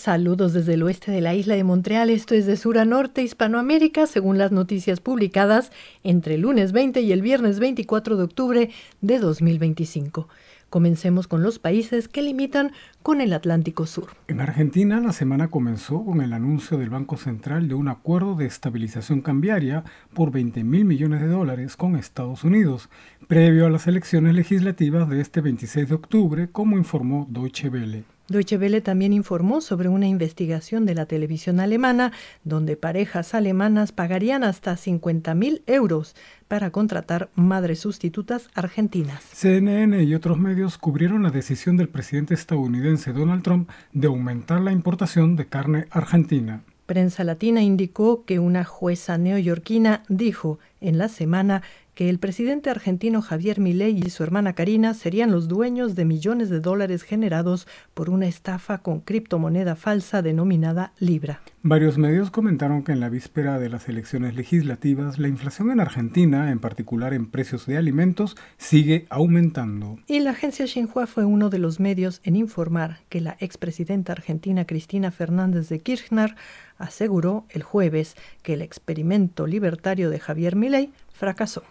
Saludos desde el oeste de la isla de Montreal. Esto es de sur a norte, Hispanoamérica, según las noticias publicadas entre el lunes 20 y el viernes 24 de octubre de 2025. Comencemos con los países que limitan con el Atlántico Sur. En Argentina, la semana comenzó con el anuncio del Banco Central de un acuerdo de estabilización cambiaria por $20.000 millones con Estados Unidos, previo a las elecciones legislativas de este 26 de octubre, como informó Deutsche Welle. Deutsche Welle también informó sobre una investigación de la televisión alemana donde parejas alemanas pagarían hasta 50.000 euros para contratar madres sustitutas argentinas. CNN y otros medios cubrieron la decisión del presidente estadounidense Donald Trump de aumentar la importación de carne argentina. Prensa Latina indicó que una jueza neoyorquina dijo en la semana que el presidente argentino Javier Milei y su hermana Karina serían los dueños de millones de dólares generados por una estafa con criptomoneda falsa denominada Libra. Varios medios comentaron que en la víspera de las elecciones legislativas, la inflación en Argentina, en particular en precios de alimentos, sigue aumentando. Y la agencia Xinhua fue uno de los medios en informar que la expresidenta argentina Cristina Fernández de Kirchner aseguró el jueves que el experimento libertario de Javier Milei fracasó.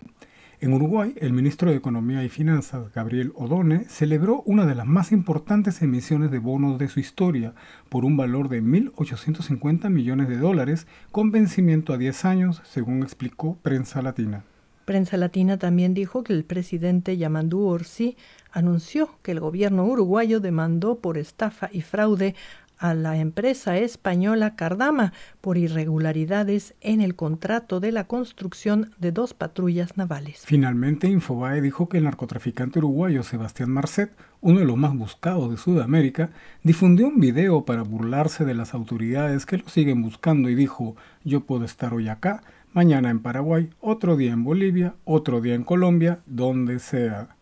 En Uruguay, el ministro de Economía y Finanzas, Gabriel Odone, celebró una de las más importantes emisiones de bonos de su historia, por un valor de $1.850 millones, con vencimiento a 10 años, según explicó Prensa Latina. Prensa Latina también dijo que el presidente Yamandu Orsi anunció que el gobierno uruguayo demandó por estafa y fraude a la empresa española Cardama por irregularidades en el contrato de la construcción de 2 patrullas navales. Finalmente, Infobae dijo que el narcotraficante uruguayo Sebastián Marcet, uno de los más buscados de Sudamérica, difundió un video para burlarse de las autoridades que lo siguen buscando y dijo: "Yo puedo estar hoy acá, mañana en Paraguay, otro día en Bolivia, otro día en Colombia, donde sea".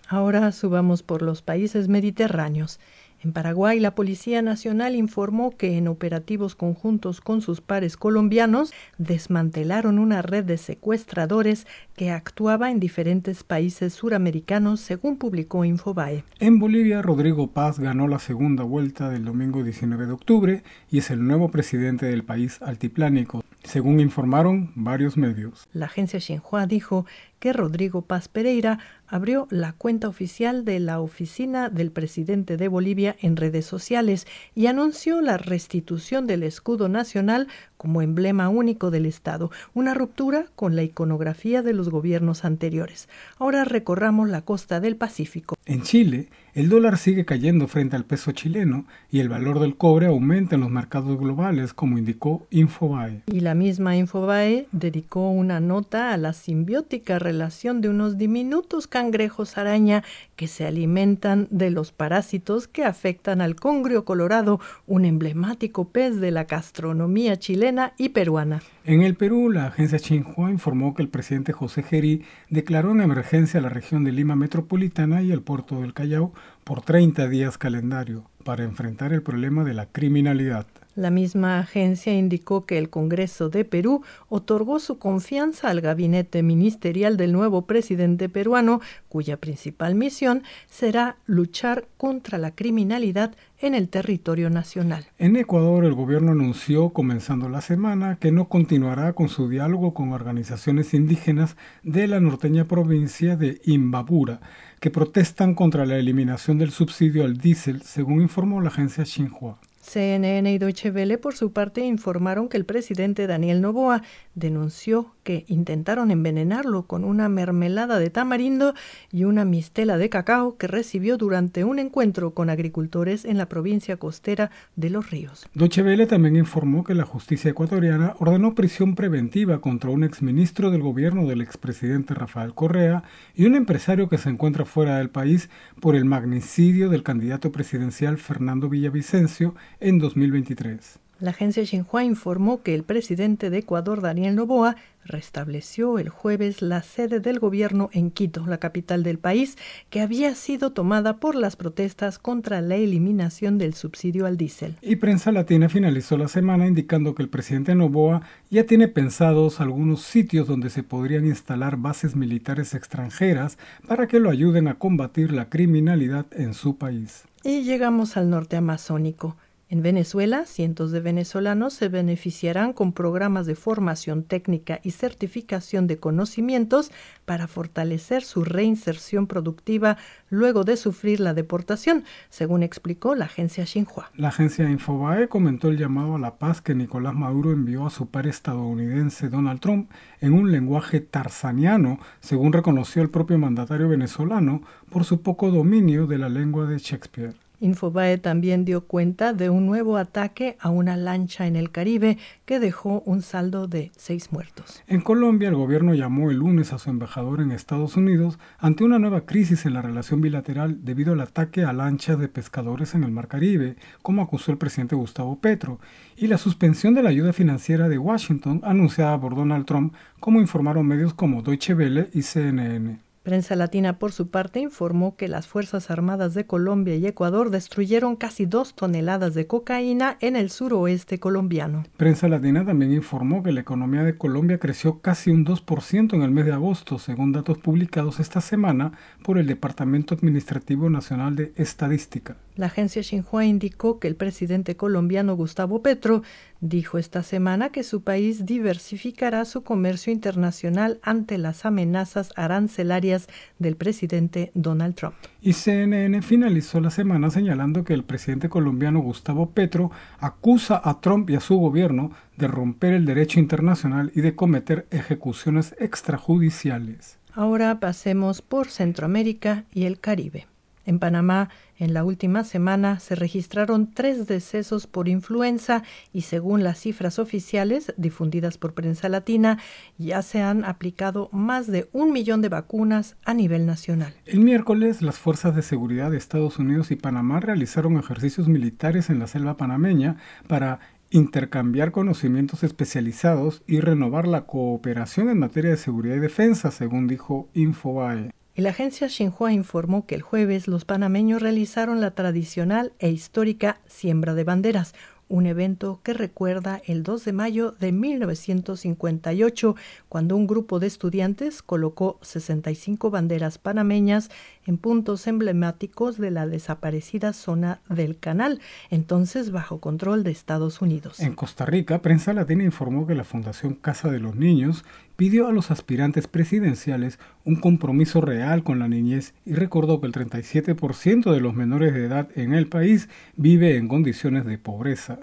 Ahora subamos por los países mediterráneos. En Paraguay, la Policía Nacional informó que en operativos conjuntos con sus pares colombianos desmantelaron una red de secuestradores que actuaba en diferentes países suramericanos, según publicó Infobae. En Bolivia, Rodrigo Paz ganó la segunda vuelta del domingo 19 de octubre y es el nuevo presidente del país altiplánico, según informaron varios medios. La agencia Xinhua dijo que Rodrigo Paz Pereira abrió la cuenta oficial de la oficina del presidente de Bolivia en redes sociales y anunció la restitución del escudo nacional como emblema único del Estado, una ruptura con la iconografía de los gobiernos anteriores. Ahora recorramos la costa del Pacífico. En Chile, el dólar sigue cayendo frente al peso chileno y el valor del cobre aumenta en los mercados globales, como indicó Infobae. Y la misma Infobae dedicó una nota a la simbiótica relación de unos diminutos cangrejos araña que se alimentan de los parásitos que afectan al congrio colorado, un emblemático pez de la gastronomía chilena y peruana. En el Perú, la agencia Xinhua informó que el presidente José Gerí declaró en emergencia a la región de Lima Metropolitana y el puerto del Callao por 30 días calendario para enfrentar el problema de la criminalidad. La misma agencia indicó que el Congreso de Perú otorgó su confianza al gabinete ministerial del nuevo presidente peruano, cuya principal misión será luchar contra la criminalidad en el territorio nacional. En Ecuador, el gobierno anunció, comenzando la semana, que no continuará con su diálogo con organizaciones indígenas de la norteña provincia de Imbabura, que protestan contra la eliminación del subsidio al diésel, según informó la agencia Xinhua. CNN y Deutsche Welle, por su parte, informaron que el presidente Daniel Noboa denunció que intentaron envenenarlo con una mermelada de tamarindo y una mistela de cacao que recibió durante un encuentro con agricultores en la provincia costera de Los Ríos. Deutsche Welle también informó que la justicia ecuatoriana ordenó prisión preventiva contra un exministro del gobierno del expresidente Rafael Correa y un empresario que se encuentra fuera del país por el magnicidio del candidato presidencial Fernando Villavicencio en 2023. La agencia Xinhua informó que el presidente de Ecuador, Daniel Noboa, restableció el jueves la sede del gobierno en Quito, la capital del país, que había sido tomada por las protestas contra la eliminación del subsidio al diésel. Y Prensa Latina finalizó la semana indicando que el presidente Noboa ya tiene pensados algunos sitios donde se podrían instalar bases militares extranjeras para que lo ayuden a combatir la criminalidad en su país. Y llegamos al norte amazónico. En Venezuela, cientos de venezolanos se beneficiarán con programas de formación técnica y certificación de conocimientos para fortalecer su reinserción productiva luego de sufrir la deportación, según explicó la agencia Xinhua. La agencia Infobae comentó el llamado a la paz que Nicolás Maduro envió a su par estadounidense Donald Trump en un lenguaje tarzaniano, según reconoció el propio mandatario venezolano, por su poco dominio de la lengua de Shakespeare. Infobae también dio cuenta de un nuevo ataque a una lancha en el Caribe que dejó un saldo de 6 muertos. En Colombia, el gobierno llamó el lunes a su embajador en Estados Unidos ante una nueva crisis en la relación bilateral debido al ataque a lanchas de pescadores en el Mar Caribe, como acusó el presidente Gustavo Petro, y la suspensión de la ayuda financiera de Washington anunciada por Donald Trump, como informaron medios como Deutsche Welle y CNN. Prensa Latina, por su parte, informó que las Fuerzas Armadas de Colombia y Ecuador destruyeron casi 2 toneladas de cocaína en el suroeste colombiano. Prensa Latina también informó que la economía de Colombia creció casi un 2% en el mes de agosto, según datos publicados esta semana por el Departamento Administrativo Nacional de Estadística. La agencia Xinhua indicó que el presidente colombiano Gustavo Petro dijo esta semana que su país diversificará su comercio internacional ante las amenazas arancelarias del presidente Donald Trump. Y CNN finalizó la semana señalando que el presidente colombiano Gustavo Petro acusa a Trump y a su gobierno de romper el derecho internacional y de cometer ejecuciones extrajudiciales. Ahora pasemos por Centroamérica y el Caribe. En Panamá, en la última semana, se registraron 3 decesos por influenza y según las cifras oficiales difundidas por Prensa Latina, ya se han aplicado más de 1 millón de vacunas a nivel nacional. El miércoles, las fuerzas de seguridad de Estados Unidos y Panamá realizaron ejercicios militares en la selva panameña para intercambiar conocimientos especializados y renovar la cooperación en materia de seguridad y defensa, según dijo Infobae. Y la agencia Xinhua informó que el jueves los panameños realizaron la tradicional e histórica Siembra de Banderas, un evento que recuerda el 2 de mayo de 1958, cuando un grupo de estudiantes colocó 65 banderas panameñas en puntos emblemáticos de la desaparecida zona del Canal, entonces bajo control de Estados Unidos. En Costa Rica, Prensa Latina informó que la Fundación Casa de los Niños pidió a los aspirantes presidenciales un compromiso real con la niñez y recordó que el 37% de los menores de edad en el país vive en condiciones de pobreza.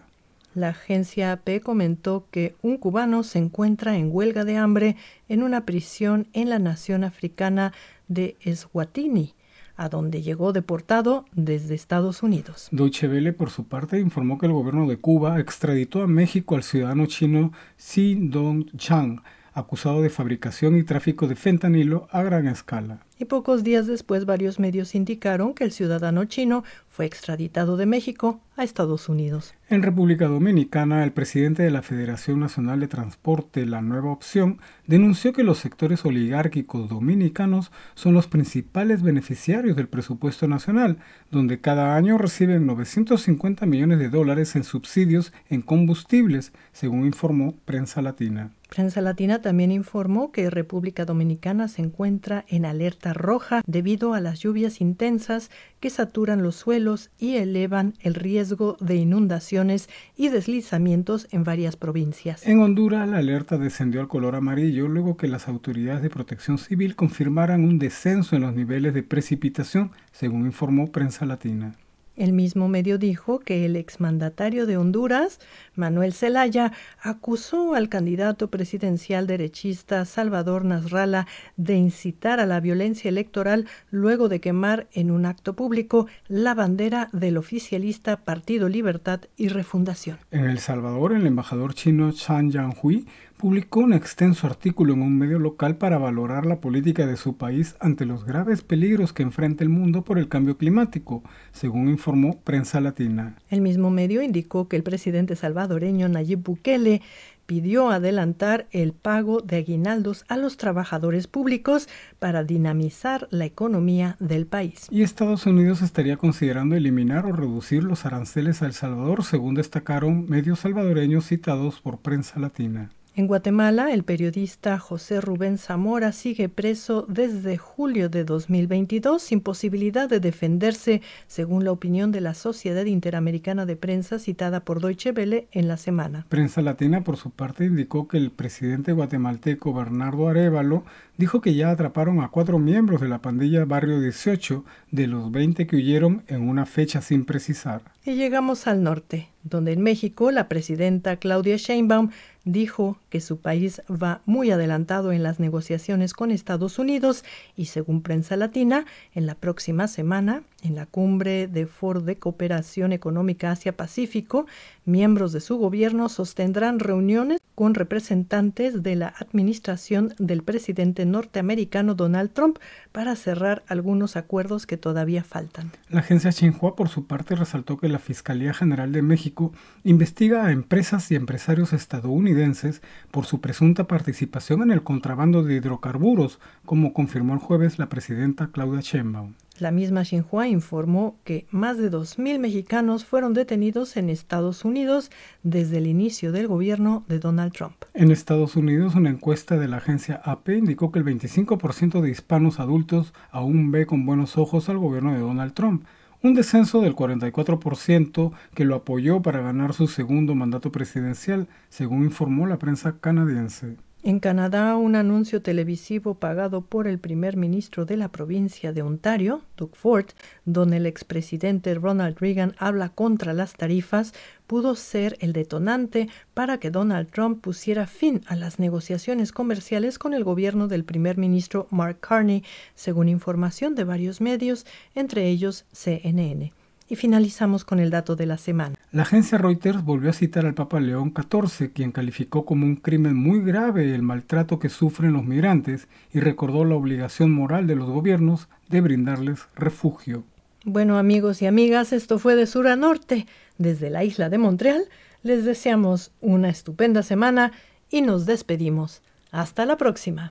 La agencia AP comentó que un cubano se encuentra en huelga de hambre en una prisión en la nación africana de Eswatini, a donde llegó deportado desde Estados Unidos. Deutsche Welle, por su parte, informó que el gobierno de Cuba extraditó a México al ciudadano chino Xi Dongchang, acusado de fabricación y tráfico de fentanilo a gran escala. Y pocos días después, varios medios indicaron que el ciudadano chino fue extraditado de México a Estados Unidos. En República Dominicana, el presidente de la Federación Nacional de Transporte, La Nueva Opción, denunció que los sectores oligárquicos dominicanos son los principales beneficiarios del presupuesto nacional, donde cada año reciben $950 millones en subsidios en combustibles, según informó Prensa Latina. Prensa Latina también informó que República Dominicana se encuentra en alerta roja debido a las lluvias intensas que saturan los suelos y elevan el riesgo de inundaciones y deslizamientos en varias provincias. En Honduras, la alerta descendió al color amarillo luego que las autoridades de protección civil confirmaran un descenso en los niveles de precipitación, según informó Prensa Latina. El mismo medio dijo que el exmandatario de Honduras, Manuel Zelaya, acusó al candidato presidencial derechista Salvador Nasralla de incitar a la violencia electoral luego de quemar en un acto público la bandera del oficialista Partido Libertad y Refundación. En El Salvador, el embajador chino Chan Yanhui publicó un extenso artículo en un medio local para valorar la política de su país ante los graves peligros que enfrenta el mundo por el cambio climático, según informó Prensa Latina. El mismo medio indicó que el presidente salvadoreño Nayib Bukele pidió adelantar el pago de aguinaldos a los trabajadores públicos para dinamizar la economía del país. Y Estados Unidos estaría considerando eliminar o reducir los aranceles a El Salvador, según destacaron medios salvadoreños citados por Prensa Latina. En Guatemala, el periodista José Rubén Zamora sigue preso desde julio de 2022 sin posibilidad de defenderse, según la opinión de la Sociedad Interamericana de Prensa citada por Deutsche Welle en la semana. Prensa Latina, por su parte, indicó que el presidente guatemalteco Bernardo Arévalo dijo que ya atraparon a 4 miembros de la pandilla Barrio 18 de los 20 que huyeron en una fecha sin precisar. Y llegamos al norte, donde en México la presidenta Claudia Sheinbaum dijo que su país va muy adelantado en las negociaciones con Estados Unidos y, según Prensa Latina, en la próxima semana, en la cumbre de Foro de Cooperación Económica Asia-Pacífico, miembros de su gobierno sostendrán reuniones con representantes de la administración del presidente norteamericano Donald Trump para cerrar algunos acuerdos que todavía faltan. La agencia Xinhua, por su parte, resaltó que la Fiscalía General de México investiga a empresas y empresarios estadounidenses por su presunta participación en el contrabando de hidrocarburos, como confirmó el jueves la presidenta Claudia Sheinbaum. La misma Xinhua informó que más de 2,000 mexicanos fueron detenidos en Estados Unidos desde el inicio del gobierno de Donald Trump. En Estados Unidos, una encuesta de la agencia AP indicó que el 25% de hispanos adultos aún ve con buenos ojos al gobierno de Donald Trump, un descenso del 44% que lo apoyó para ganar su segundo mandato presidencial, según informó la prensa canadiense. En Canadá, un anuncio televisivo pagado por el primer ministro de la provincia de Ontario, Doug Ford, donde el expresidente Ronald Reagan habla contra las tarifas, pudo ser el detonante para que Donald Trump pusiera fin a las negociaciones comerciales con el gobierno del primer ministro Mark Carney, según información de varios medios, entre ellos CNN. Y finalizamos con el dato de la semana. La agencia Reuters volvió a citar al Papa León XIV, quien calificó como un crimen muy grave el maltrato que sufren los migrantes y recordó la obligación moral de los gobiernos de brindarles refugio. Bueno, amigos y amigas, esto fue de sur a norte. Desde la isla de Montreal, les deseamos una estupenda semana y nos despedimos. Hasta la próxima.